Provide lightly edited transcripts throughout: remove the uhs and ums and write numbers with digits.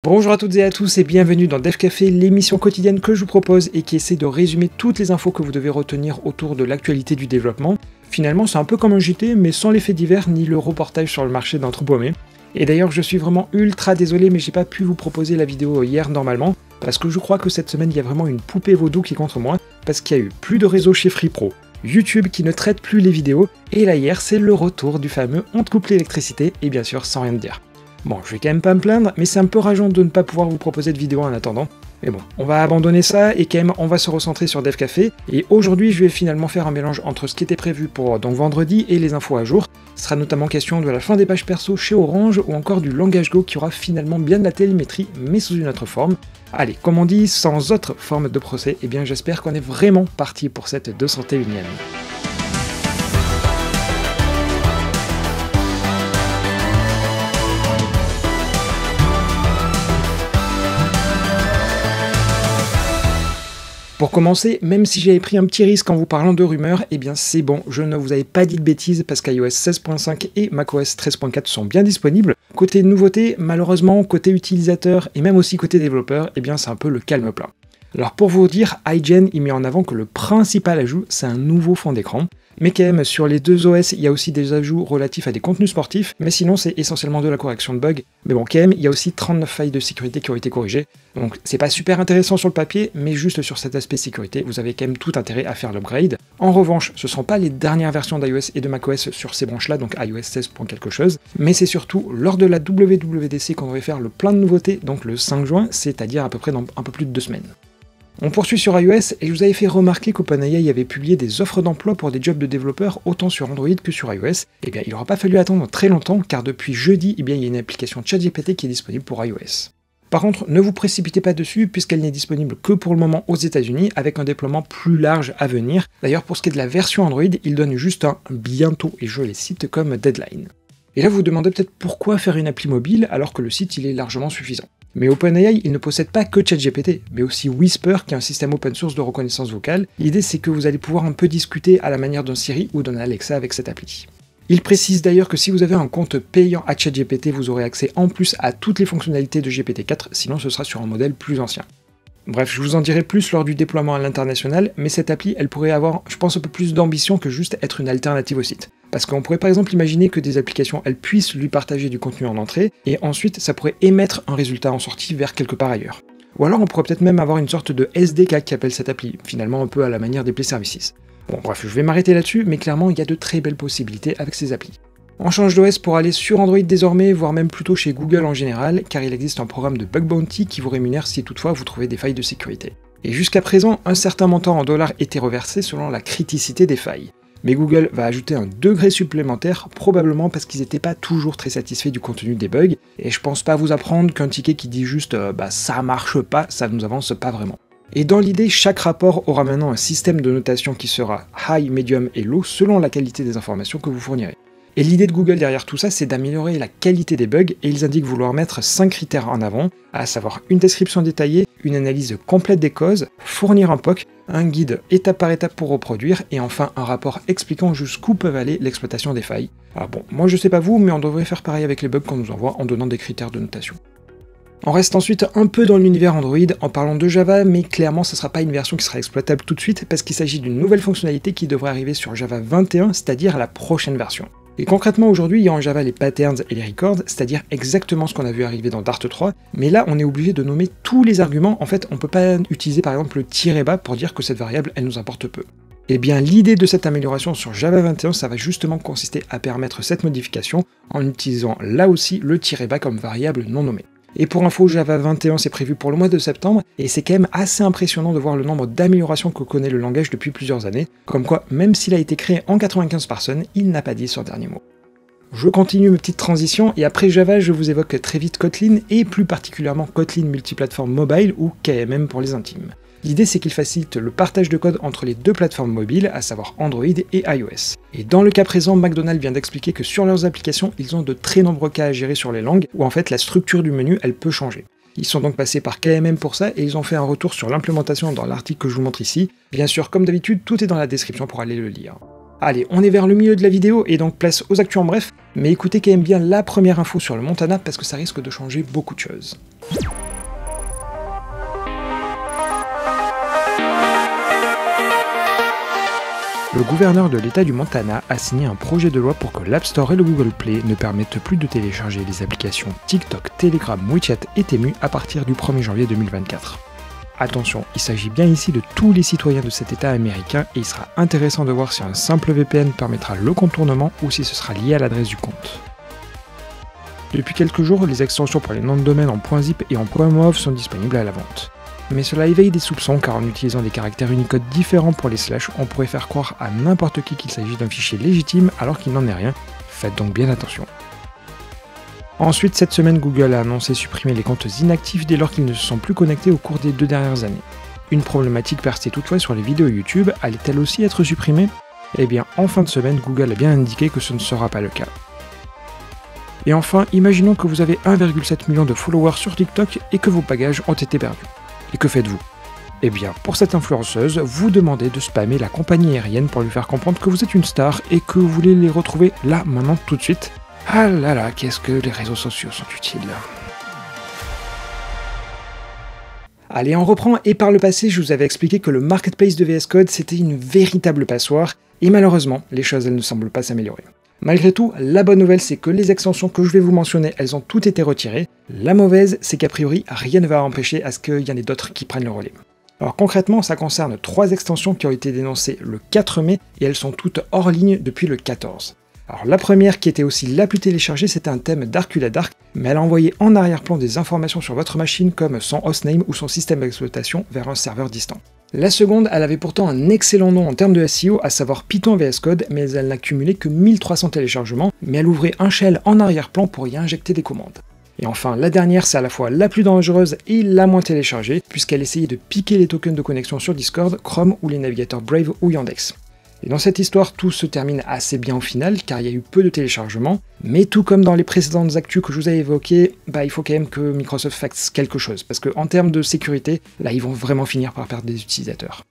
Bonjour à toutes et à tous et bienvenue dans Dev Café, l'émission quotidienne que je vous propose et qui essaie de résumer toutes les infos que vous devez retenir autour de l'actualité du développement. Finalement, c'est un peu comme un JT, mais sans les faits divers ni le reportage sur le marché d'un trou paumé. Et d'ailleurs, je suis vraiment ultra désolé, mais j'ai pas pu vous proposer la vidéo hier normalement, parce que je crois que cette semaine, il y a vraiment une poupée vaudou qui est contre moi, parce qu'il y a eu plus de réseau chez FreePro, YouTube qui ne traite plus les vidéos, et là hier, c'est le retour du fameux on te coupe l'électricité, et bien sûr, sans rien te dire. Bon, je vais quand même pas me plaindre, mais c'est un peu rageant de ne pas pouvoir vous proposer de vidéo en attendant. Mais bon, on va abandonner ça et quand même on va se recentrer sur Dev Café. Et aujourd'hui, je vais finalement faire un mélange entre ce qui était prévu pour donc vendredi et les infos à jour. Ce sera notamment question de la fin des pages perso chez Orange ou encore du langage Go qui aura finalement bien de la télémétrie, mais sous une autre forme. Allez, comme on dit, sans autre forme de procès, eh bien j'espère qu'on est vraiment parti pour cette 201ème. Pour commencer, même si j'avais pris un petit risque en vous parlant de rumeurs, eh bien c'est bon, je ne vous avais pas dit de bêtises parce qu'iOS 16.5 et macOS 13.4 sont bien disponibles. Côté nouveauté, malheureusement, côté utilisateur et même aussi côté développeur, eh bien c'est un peu le calme plat. Alors pour vous dire, iGen il met en avant que le principal ajout, c'est un nouveau fond d'écran. Mais quand même, sur les deux OS, il y a aussi des ajouts relatifs à des contenus sportifs, mais sinon c'est essentiellement de la correction de bugs. Mais bon, quand même, il y a aussi 39 failles de sécurité qui ont été corrigées, donc c'est pas super intéressant sur le papier, mais juste sur cet aspect sécurité, vous avez quand même tout intérêt à faire l'upgrade. En revanche, ce ne sont pas les dernières versions d'iOS et de macOS sur ces branches-là, donc iOS 16 pour quelque chose, mais c'est surtout lors de la WWDC qu'on devrait faire le plein de nouveautés, donc le 5 juin, c'est-à-dire à peu près dans un peu plus de 2 semaines. On poursuit sur iOS et je vous avais fait remarquer qu'OpenAI avait publié des offres d'emploi pour des jobs de développeurs autant sur Android que sur iOS. Eh bien, il n'aura pas fallu attendre très longtemps car depuis jeudi, eh bien, il y a une application ChatGPT qui est disponible pour iOS. Par contre, ne vous précipitez pas dessus puisqu'elle n'est disponible que pour le moment aux États-Unis avec un déploiement plus large à venir. D'ailleurs, pour ce qui est de la version Android, il donne juste un bientôt et je les cite comme deadline. Et là, vous vous demandez peut-être pourquoi faire une appli mobile alors que le site il est largement suffisant. Mais OpenAI, il ne possède pas que ChatGPT, mais aussi Whisper, qui est un système open source de reconnaissance vocale. L'idée, c'est que vous allez pouvoir un peu discuter à la manière d'un Siri ou d'un Alexa avec cette appli. Il précise d'ailleurs que si vous avez un compte payant à ChatGPT, vous aurez accès en plus à toutes les fonctionnalités de GPT-4, sinon ce sera sur un modèle plus ancien. Bref, je vous en dirai plus lors du déploiement à l'international, mais cette appli, elle pourrait avoir, je pense, un peu plus d'ambition que juste être une alternative au site. Parce qu'on pourrait par exemple imaginer que des applications, elles puissent lui partager du contenu en entrée, et ensuite ça pourrait émettre un résultat en sortie vers quelque part ailleurs. Ou alors on pourrait peut-être même avoir une sorte de SDK qui appelle cette appli, finalement un peu à la manière des Play Services. Bon bref, je vais m'arrêter là-dessus, mais clairement il y a de très belles possibilités avec ces applis. On change d'OS pour aller sur Android désormais, voire même plutôt chez Google en général, car il existe un programme de bug bounty qui vous rémunère si toutefois vous trouvez des failles de sécurité. Et jusqu'à présent, un certain montant en dollars était reversé selon la criticité des failles. Mais Google va ajouter un degré supplémentaire, probablement parce qu'ils n'étaient pas toujours très satisfaits du contenu des bugs, et je pense pas vous apprendre qu'un ticket qui dit juste ça marche pas, ça nous avance pas vraiment. Et dans l'idée, chaque rapport aura maintenant un système de notation qui sera high, medium et low selon la qualité des informations que vous fournirez. Et l'idée de Google derrière tout ça, c'est d'améliorer la qualité des bugs, et ils indiquent vouloir mettre 5 critères en avant, à savoir une description détaillée, une analyse complète des causes, fournir un POC, un guide étape par étape pour reproduire, et enfin un rapport expliquant jusqu'où peuvent aller l'exploitation des failles. Alors bon, moi je sais pas vous, mais on devrait faire pareil avec les bugs qu'on nous envoie en donnant des critères de notation. On reste ensuite un peu dans l'univers Android en parlant de Java, mais clairement ce ne sera pas une version qui sera exploitable tout de suite, parce qu'il s'agit d'une nouvelle fonctionnalité qui devrait arriver sur Java 21, c'est-à-dire la prochaine version. Et concrètement aujourd'hui, il y a en Java les patterns et les records, c'est-à-dire exactement ce qu'on a vu arriver dans Dart 3, mais là on est obligé de nommer tous les arguments, en fait on peut pas utiliser par exemple le -bas pour dire que cette variable elle nous importe peu. Et bien l'idée de cette amélioration sur Java 21, ça va justement consister à permettre cette modification en utilisant là aussi le -bas comme variable non nommée. Et pour info, Java 21 c'est prévu pour le mois de septembre, et c'est quand même assez impressionnant de voir le nombre d'améliorations que connaît le langage depuis plusieurs années, comme quoi même s'il a été créé en 95 par Sun, il n'a pas dit son dernier mot. Je continue mes petites transitions, et après Java, je vous évoque très vite Kotlin, et plus particulièrement Kotlin Multiplateforme Mobile, ou KMM pour les intimes. L'idée c'est qu'il facilite le partage de code entre les deux plateformes mobiles, à savoir Android et iOS. Et dans le cas présent, McDonald's vient d'expliquer que sur leurs applications, ils ont de très nombreux cas à gérer sur les langues, où en fait la structure du menu, elle peut changer. Ils sont donc passés par KMM pour ça, et ils ont fait un retour sur l'implémentation dans l'article que je vous montre ici. Bien sûr, comme d'habitude, tout est dans la description pour aller le lire. Allez, on est vers le milieu de la vidéo et donc place aux actus en bref, mais écoutez quand même bien la première info sur le Montana parce que ça risque de changer beaucoup de choses. Le gouverneur de l'État du Montana a signé un projet de loi pour que l'App Store et le Google Play ne permettent plus de télécharger les applications TikTok, Telegram, WeChat et Temu à partir du 1er janvier 2024. Attention, il s'agit bien ici de tous les citoyens de cet État américain et il sera intéressant de voir si un simple VPN permettra le contournement ou si ce sera lié à l'adresse du compte. Depuis quelques jours, les extensions pour les noms de domaine en .zip et en .mov sont disponibles à la vente. Mais cela éveille des soupçons car en utilisant des caractères Unicode différents pour les slash, on pourrait faire croire à n'importe qui qu'il s'agit d'un fichier légitime alors qu'il n'en est rien. Faites donc bien attention. Ensuite, cette semaine, Google a annoncé supprimer les comptes inactifs dès lors qu'ils ne se sont plus connectés au cours des 2 dernières années. Une problématique persistait toutefois sur les vidéos YouTube, allait-elle aussi être supprimée? Eh bien, en fin de semaine, Google a bien indiqué que ce ne sera pas le cas. Et enfin, imaginons que vous avez 1,7 million de followers sur TikTok et que vos bagages ont été perdus. Et que faites-vous? Eh bien, pour cette influenceuse, vous demandez de spammer la compagnie aérienne pour lui faire comprendre que vous êtes une star et que vous voulez les retrouver là, maintenant, tout de suite. Ah là là, qu'est-ce que les réseaux sociaux sont utiles. Allez, on reprend, et par le passé, je vous avais expliqué que le marketplace de VS Code, c'était une véritable passoire, et malheureusement, les choses, elles ne semblent pas s'améliorer. Malgré tout, la bonne nouvelle, c'est que les extensions que je vais vous mentionner, elles ont toutes été retirées. La mauvaise, c'est qu'a priori, rien ne va empêcher à ce qu'il y en ait d'autres qui prennent le relais. Alors concrètement, ça concerne 3 extensions qui ont été dénoncées le 4 mai, et elles sont toutes hors ligne depuis le 14. Alors la première, qui était aussi la plus téléchargée, c'était un thème d'Arculadark, mais elle a envoyé en arrière-plan des informations sur votre machine comme son hostname ou son système d'exploitation vers un serveur distant. La seconde, elle avait pourtant un excellent nom en termes de SEO, à savoir Python VS Code, mais elle n'a cumulé que 1300 téléchargements, mais elle ouvrait un shell en arrière-plan pour y injecter des commandes. Et enfin, la dernière, c'est à la fois la plus dangereuse et la moins téléchargée, puisqu'elle essayait de piquer les tokens de connexion sur Discord, Chrome ou les navigateurs Brave ou Yandex. Et dans cette histoire, tout se termine assez bien au final, car il y a eu peu de téléchargements, mais tout comme dans les précédentes actus que je vous ai évoquées, il faut quand même que Microsoft fasse quelque chose, parce qu'en termes de sécurité, là ils vont vraiment finir par perdre des utilisateurs.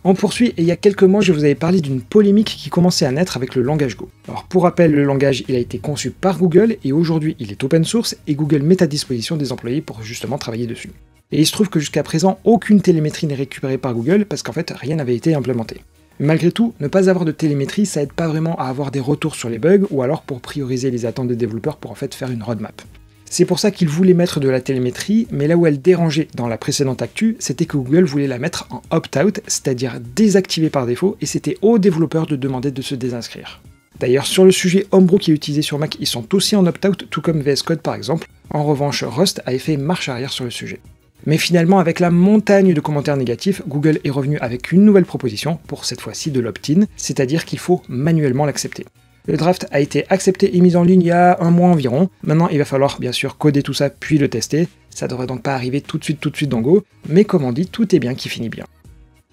On poursuit, et il y a quelques mois, je vous avais parlé d'une polémique qui commençait à naître avec le langage Go. Alors pour rappel, le langage, il a été conçu par Google, et aujourd'hui il est open source, et Google met à disposition des employés pour justement travailler dessus. Et il se trouve que jusqu'à présent, aucune télémétrie n'est récupérée par Google, parce qu'en fait, rien n'avait été implémenté. Malgré tout, ne pas avoir de télémétrie, ça aide pas vraiment à avoir des retours sur les bugs, ou alors pour prioriser les attentes des développeurs pour en fait faire une roadmap. C'est pour ça qu'ils voulaient mettre de la télémétrie, mais là où elle dérangeait dans la précédente actu, c'était que Google voulait la mettre en opt-out, c'est-à-dire désactivée par défaut, et c'était aux développeurs de demander de se désinscrire. D'ailleurs, sur le sujet Homebrew qui est utilisé sur Mac, ils sont aussi en opt-out, tout comme VS Code par exemple. En revanche, Rust a fait marche arrière sur le sujet. Mais finalement, avec la montagne de commentaires négatifs, Google est revenu avec une nouvelle proposition, pour cette fois-ci de l'opt-in, c'est-à-dire qu'il faut manuellement l'accepter. Le draft a été accepté et mis en ligne il y a un mois environ. Maintenant, il va falloir bien sûr coder tout ça puis le tester. Ça devrait donc pas arriver tout de suite dans Go, mais comme on dit, tout est bien qui finit bien.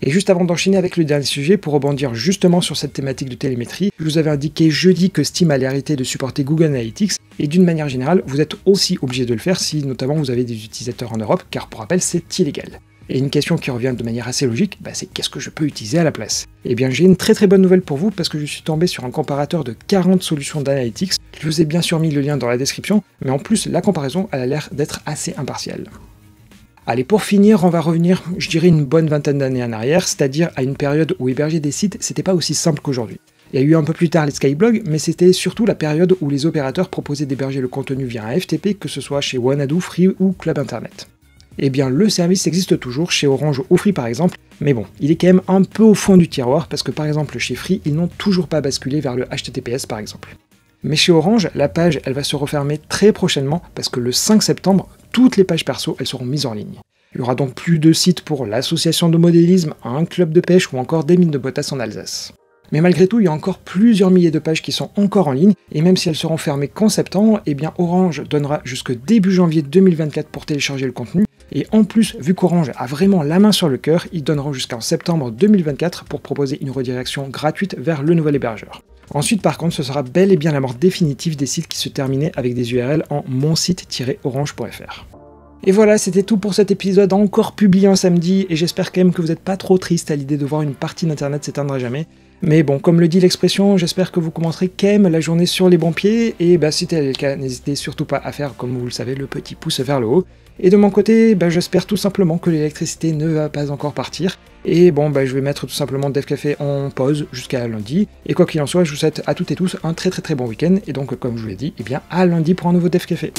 Et juste avant d'enchaîner avec le dernier sujet, pour rebondir justement sur cette thématique de télémétrie, je vous avais indiqué jeudi que Steam allait arrêter de supporter Google Analytics, et d'une manière générale, vous êtes aussi obligé de le faire si notamment vous avez des utilisateurs en Europe, car pour rappel, c'est illégal. Et une question qui revient de manière assez logique, c'est qu'est-ce que je peux utiliser à la place? Eh bien j'ai une très bonne nouvelle pour vous, parce que je suis tombé sur un comparateur de 40 solutions d'analytics. Je vous ai bien sûr mis le lien dans la description, mais en plus la comparaison elle a l'air d'être assez impartiale. Allez, pour finir, on va revenir, je dirais, une bonne vingtaine d'années en arrière, c'est-à-dire à une période où héberger des sites, c'était pas aussi simple qu'aujourd'hui. Il y a eu un peu plus tard les Skyblogs, mais c'était surtout la période où les opérateurs proposaient d'héberger le contenu via un FTP, que ce soit chez Wanadoo, Free ou Club Internet. Eh bien, le service existe toujours chez Orange ou Free par exemple, mais bon, il est quand même un peu au fond du tiroir, parce que par exemple chez Free, ils n'ont toujours pas basculé vers le HTTPS par exemple. Mais chez Orange, la page, elle va se refermer très prochainement, parce que le 5 septembre, toutes les pages perso, elles seront mises en ligne. Il y aura donc plus de sites pour l'association de modélisme, un club de pêche ou encore des mines de potasse en Alsace. Mais malgré tout, il y a encore plusieurs milliers de pages qui sont encore en ligne, et même si elles seront fermées qu'en septembre, eh bien Orange donnera jusque début janvier 2024 pour télécharger le contenu, et en plus, vu qu'Orange a vraiment la main sur le cœur, ils donneront jusqu'en septembre 2024 pour proposer une redirection gratuite vers le nouvel hébergeur. Ensuite par contre, ce sera bel et bien la mort définitive des sites qui se terminaient avec des URL en monsite-orange.fr. Et voilà, c'était tout pour cet épisode encore publié un samedi, et j'espère quand même que vous n'êtes pas trop triste à l'idée de voir une partie d'internet s'éteindre à jamais. Mais bon, comme le dit l'expression, j'espère que vous commencerez quand même la journée sur les bons pieds, et si tel est le cas, n'hésitez surtout pas à faire, comme vous le savez, le petit pouce vers le haut. Et de mon côté, j'espère tout simplement que l'électricité ne va pas encore partir, et je vais mettre tout simplement Dev Café en pause jusqu'à lundi, et quoi qu'il en soit, je vous souhaite à toutes et tous un très bon week-end, et donc comme je vous l'ai dit, à lundi pour un nouveau Dev Café.